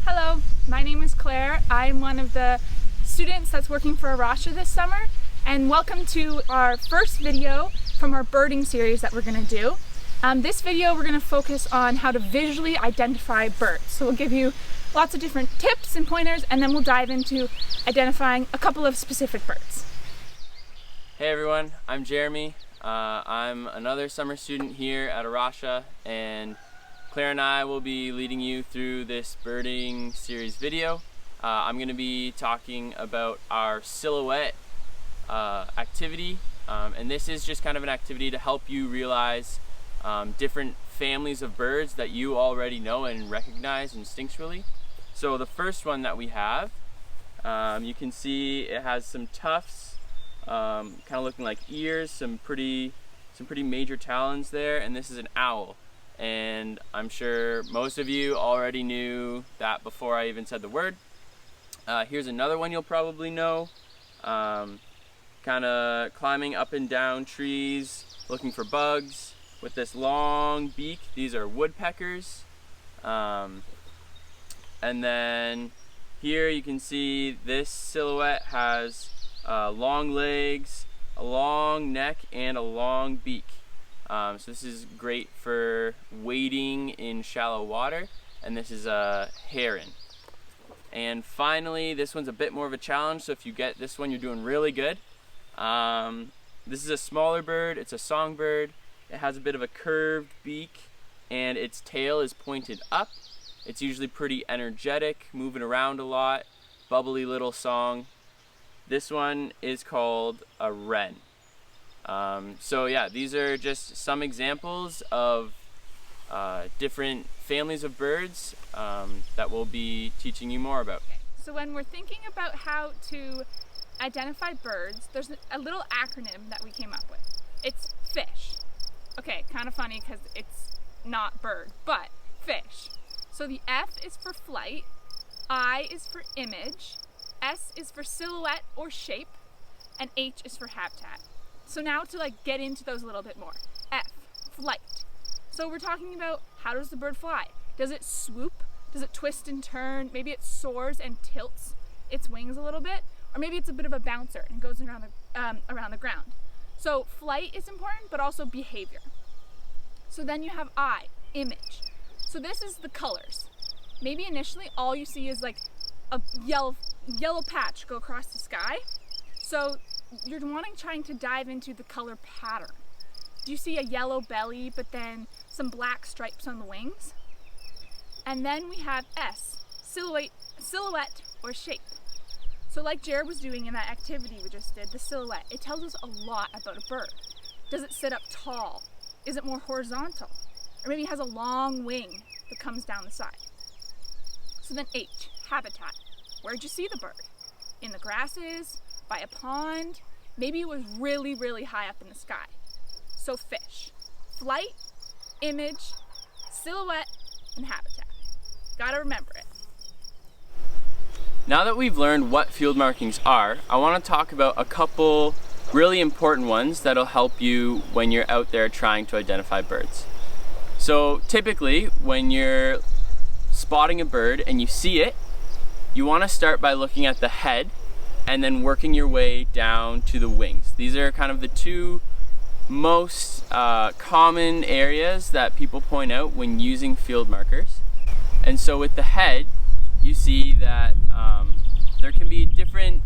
Hello, my name is Claire. I'm one of the students that's working for Arasha this summer, and welcome to our first video from our birding series that we're going to do. This video we're going to focus on how to visually identify birds. So we'll give you lots of different tips and pointers, and then we'll dive into identifying a couple of specific birds. Hey everyone, I'm Jeremy. I'm another summer student here at Arasha, and Claire and I will be leading you through this birding series video. I'm going to be talking about our silhouette activity, and this is just kind of an activity to help you realize different families of birds that you already know and recognize instinctually. So the first one that we have, you can see it has some tufts, kind of looking like ears, some pretty major talons there, and this is an owl. And I'm sure most of you already knew that before I even said the word. Here's another one you'll probably know, kind of climbing up and down trees looking for bugs with this long beak. These are woodpeckers. And then here you can see this silhouette has long legs, a long neck, and a long beak. So this is great for wading in shallow water, and this is a heron. And finally, this one's a bit more of a challenge, so if you get this one, you're doing really good. This is a smaller bird. It's a songbird. It has a bit of a curved beak, and its tail is pointed up. It's usually pretty energetic, moving around a lot, bubbly little song. This one is called a wren. So yeah, these are just some examples of different families of birds that we'll be teaching you more about. So when we're thinking about how to identify birds, there's a little acronym that we came up with. It's FISH. Okay, kind of funny because it's not bird, but fish. So the F is for flight, I is for image, S is for silhouette or shape, and H is for habitat. So now to get into those a little bit more. F, flight. So we're talking about, how does the bird fly? Does it swoop? Does it twist and turn? Maybe it soars and tilts its wings a little bit, or maybe it's a bit of a bouncer and goes around the ground. So flight is important, but also behavior. So then you have I, image. So this is the colors. Maybe initially all you see is like a yellow patch go across the sky. So you're trying to dive into the color pattern. Do you see a yellow belly, but then some black stripes on the wings? And then we have S, silhouette or shape. So like Jared was doing in that activity we just did, the silhouette, it tells us a lot about a bird. Does it sit up tall? Is it more horizontal? Or maybe it has a long wing that comes down the side. So then H, habitat. Where'd you see the bird? In the grasses? By a pond? Maybe it was really, really high up in the sky. So fish. Flight, image, silhouette, and habitat. Gotta remember it. Now that we've learned what field markings are, I want to talk about a couple really important ones that'll help you when you're out there trying to identify birds. So typically, when you're spotting a bird and you see it, you want to start by looking at the head and then working your way down to the wings. These are kind of the two most common areas that people point out when using field markers. And so with the head, you see that there can be different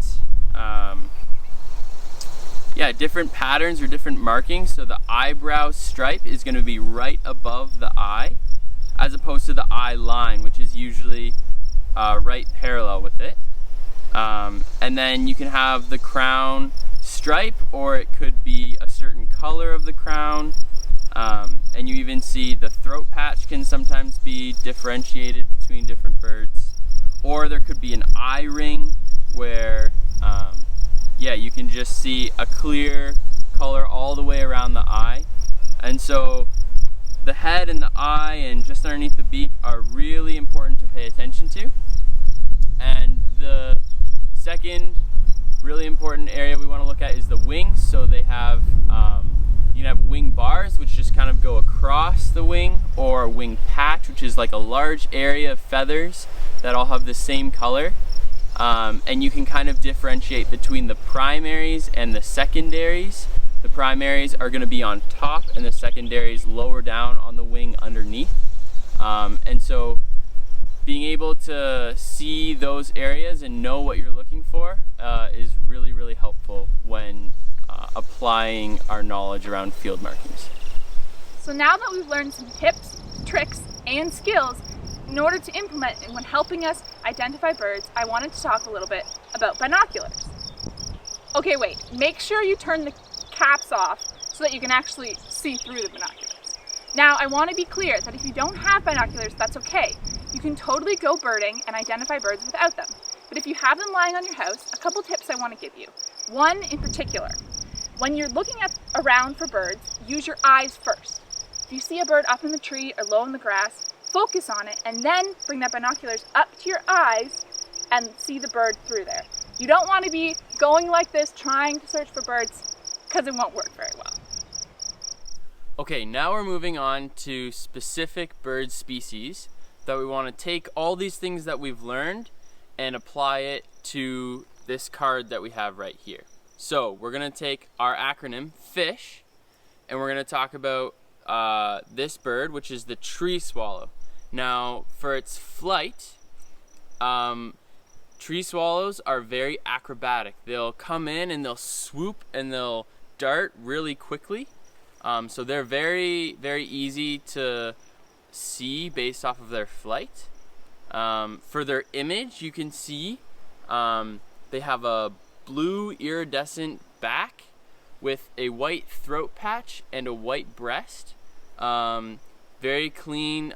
patterns or different markings. So the eyebrow stripe is going to be right above the eye, as opposed to the eye line, which is usually right parallel with it. And then you can have the crown stripe, or it could be a certain color of the crown. And you even see the throat patch can sometimes be differentiated between different birds. Or there could be an eye ring where, you can just see a clear color all the way around the eye. And so the head and the eye and just underneath the beak are really important to pay attention to. And the second really important area we want to look at is the wings. So they have You can have wing bars, which just kind of go across the wing, or a wing patch, which is like a large area of feathers that all have the same color. And you can kind of differentiate between the primaries and the secondaries. The primaries are going to be on top and the secondaries lower down on the wing underneath. And so being able to see those areas and know what you're looking for is really, really helpful when applying our knowledge around field markings. So now that we've learned some tips, tricks, and skills in order to implement when helping us identify birds, I wanted to talk a little bit about binoculars. Okay, wait, make sure you turn the caps off so that you can actually see through the binoculars. Now, I want to be clear that if you don't have binoculars, that's okay. You can totally go birding and identify birds without them. But if you have them lying on your house, a couple tips I want to give you. One in particular, when you're looking around for birds, use your eyes first. If you see a bird up in the tree or low in the grass, focus on it and then bring that binoculars up to your eyes and see the bird through there. You don't want to be going like this trying to search for birds because it won't work very well. Okay, now we're moving on to specific bird species that we want to take all these things that we've learned and apply it to this card that we have right here. So we're going to take our acronym FISH and we're going to talk about this bird, which is the tree swallow. Now for its flight, tree swallows are very acrobatic. They'll come in and they'll swoop and they'll dart really quickly. So they're very, very easy to see based off of their flight. For their image, you can see they have a blue iridescent back with a white throat patch and a white breast. Very clean,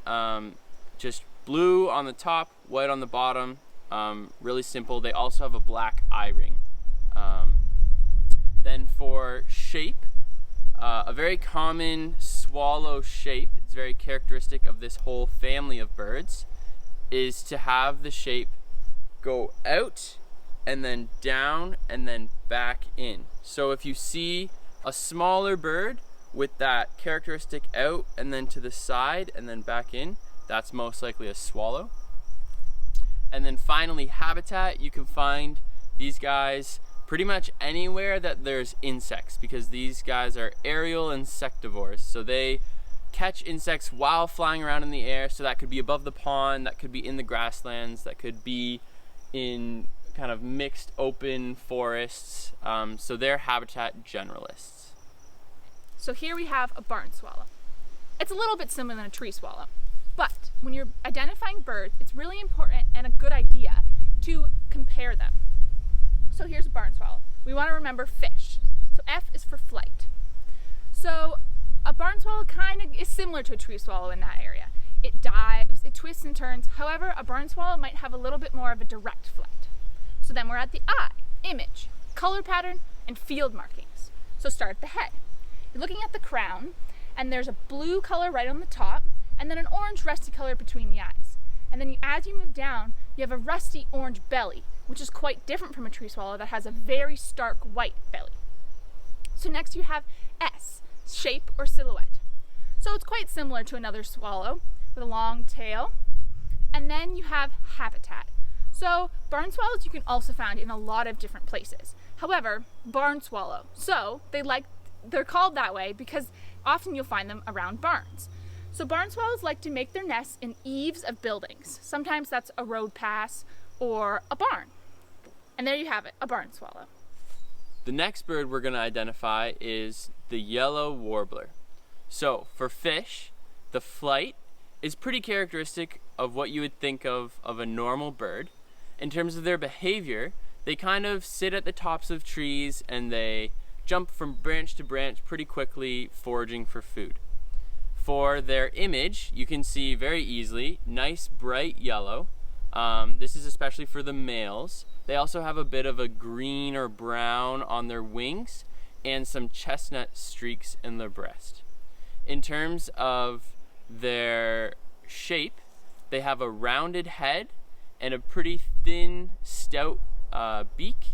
just blue on the top, white on the bottom. Really simple. They also have a black eye ring. Then for shape, a very common swallow shape, it's very characteristic of this whole family of birds, is to have the shape go out and then down and then back in. So if you see a smaller bird with that characteristic out and then to the side and then back in, that's most likely a swallow. And then finally, habitat, you can find these guys pretty much anywhere that there's insects, because these guys are aerial insectivores. So they catch insects while flying around in the air. So that could be above the pond, that could be in the grasslands, that could be in kind of mixed open forests. So they're habitat generalists. So here we have a barn swallow. It's a little bit similar than a tree swallow, but when you're identifying birds, it's really important and a good idea to compare them. So here's a barn swallow. We want to remember fish. So F is for flight. So a barn swallow kind of is similar to a tree swallow in that area. It dives, it twists and turns. However, a barn swallow might have a little bit more of a direct flight. So then we're at the eye, image, color pattern, and field markings. So start at the head. You're looking at the crown, and there's a blue color right on the top, and then an orange rusty color between the eyes. And then as you move down, you have a rusty orange belly, which is quite different from a tree swallow that has a very stark white belly. So next you have S, shape or silhouette. So it's quite similar to another swallow with a long tail. And then you have habitat. So barn swallows you can also find in a lot of different places. However, barn swallow, so they're called that way because often you'll find them around barns. So barn swallows like to make their nests in eaves of buildings. Sometimes that's a road pass or a barn. And there you have it, a barn swallow. The next bird we're going to identify is the yellow warbler. So for fish, the flight is pretty characteristic of what you would think of a normal bird. In terms of their behavior, they kind of sit at the tops of trees and they jump from branch to branch pretty quickly, foraging for food. For their image, you can see very easily, nice bright yellow. This is especially for the males. They also have a bit of a green or brown on their wings and some chestnut streaks in their breast. In terms of their shape, they have a rounded head and a pretty thin, stout beak.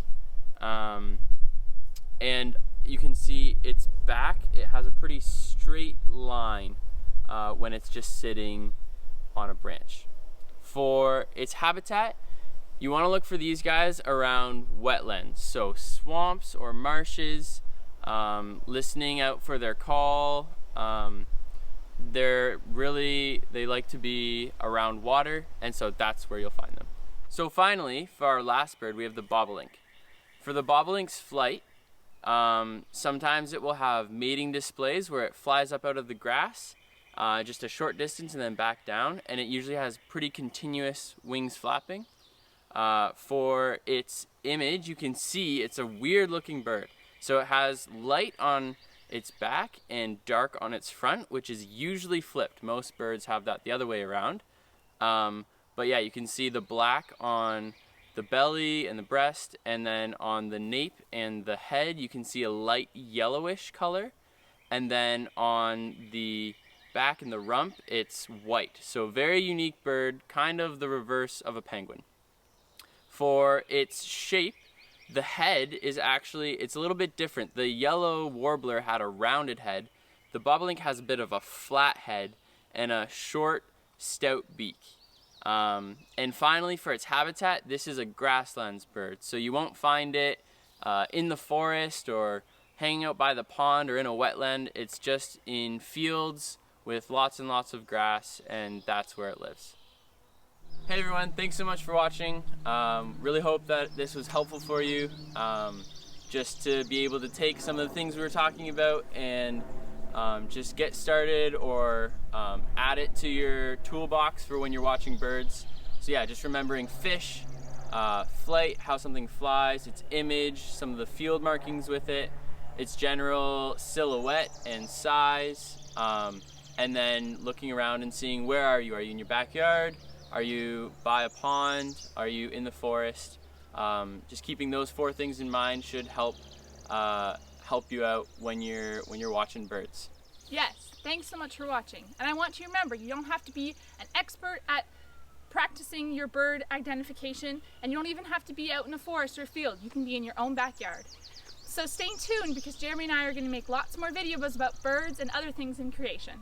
And you can see its back, it has a pretty straight line when it's just sitting on a branch. For its habitat, you want to look for these guys around wetlands, so swamps or marshes, listening out for their call. They like to be around water, and so that's where you'll find them. So finally, for our last bird, we have the bobolink. For the bobolink's flight, sometimes it will have mating displays where it flies up out of the grass just a short distance and then back down, and it usually has pretty continuous wings flapping. For its image, you can see it's a weird looking bird. So it has light on its back and dark on its front, which is usually flipped. Most birds have that the other way around. But yeah, you can see the black on the belly and the breast, and then on the nape and the head, you can see a light yellowish color. And then on the back and the rump, it's white. So very unique bird, kind of the reverse of a penguin. For its shape, the head is actually, it's a little bit different. The yellow warbler had a rounded head. The bobolink has a bit of a flat head and a short, stout beak. And finally, for its habitat, this is a grasslands bird. So you won't find it in the forest or hanging out by the pond or in a wetland. It's just in fields with lots and lots of grass, and that's where it lives. Hey everyone, thanks so much for watching. Really hope that this was helpful for you, just to be able to take some of the things we were talking about and just get started or add it to your toolbox for when you're watching birds. So yeah, just remembering fish, flight, how something flies, its image, some of the field markings with it, its general silhouette and size, and then looking around and seeing where are you? Are you in your backyard? Are you by a pond? Are you in the forest? Just keeping those 4 things in mind should help you out when you're watching birds. Yes, thanks so much for watching. And I want you to remember, you don't have to be an expert at practicing your bird identification, and you don't even have to be out in a forest or field. You can be in your own backyard. So stay tuned, because Jeremy and I are going to make lots more videos about birds and other things in creation.